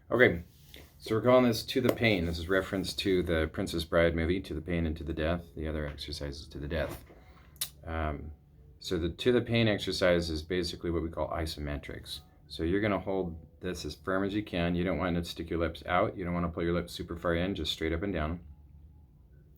Okay, so we're calling this To the Pain. This is reference to the Princess Bride movie, To the Pain and to the Death. The other exercise is To the Death. So the To the Pain exercise is basically what we call isometrics. So you're going to hold this as firm as you can. You don't want to stick your lips out. You don't want to pull your lips super far in, just straight up and down,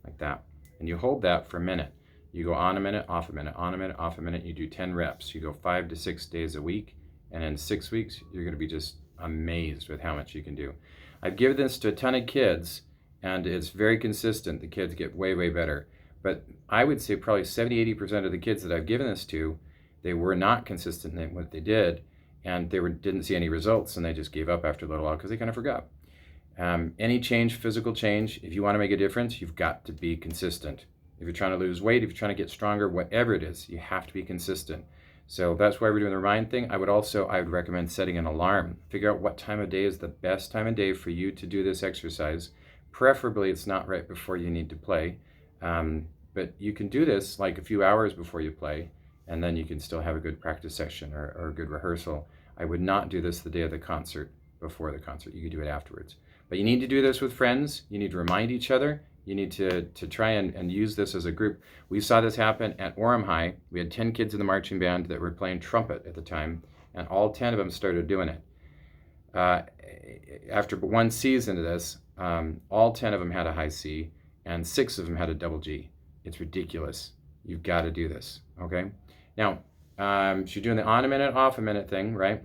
like that. And you hold that for a minute. You go on a minute, off a minute, on a minute, off a minute. You do 10 reps. You go 5 to 6 days a week. And in 6 weeks, you're going to be just amazed with how much you can do. I've given this to a ton of kids, and it's very consistent. The kids get way, way better. But I would say probably 70-80% of the kids that I've given this to, they were not consistent in what they did, and they didn't see any results, and they just gave up after a little while because they kind of forgot. Any change, physical change, if you want to make a difference, you've got to be consistent. If you're trying to lose weight, if you're trying to get stronger, whatever it is, you have to be consistent. So that's why we're doing the remind thing. I would recommend setting an alarm. Figure out what time of day is the best time of day for you to do this exercise. Preferably it's not right before you need to play. But you can do this like a few hours before you play, and then you can still have a good practice session or a good rehearsal. I would not do this the day of the concert, before the concert. You could do it afterwards. But you need to do this with friends. You need to remind each other. You need to try and use this as a group. We saw this happen at Orem High. We had 10 kids in the marching band that were playing trumpet at the time, and all 10 of them started doing it. After one season of this, all 10 of them had a high C, and 6 of them had a double G. It's ridiculous. You've got to do this, okay? Now, so you're doing the on a minute, off a minute thing, right?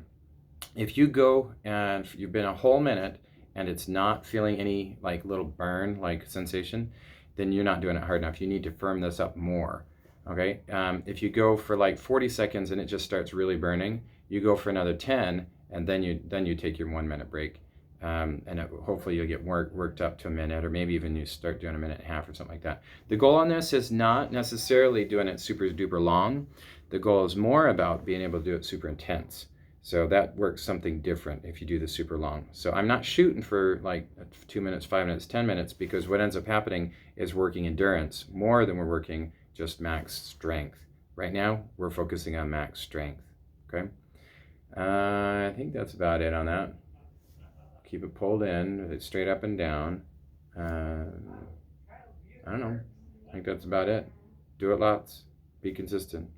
If you go and you've been a whole minute and it's not feeling any like little burn like sensation, then you're not doing it hard enough. You need to firm this up more, okay? If you go for like 40 seconds and it just starts really burning, you go for another 10, and then you take your 1 minute break. Hopefully you'll get worked up to a minute, or maybe even you start doing a minute and a half or something like that. The goal on this is not necessarily doing it super duper long. The goal is more about being able to do it super intense. So that works something different if you do the super long. So I'm not shooting for like 2 minutes, 5 minutes, 10 minutes, because what ends up happening is working endurance more than we're working just max strength. Right now, we're focusing on max strength, okay? I think that's about it on that. Keep it pulled in, straight up and down. I don't know. I think that's about it. Do it lots. Be consistent.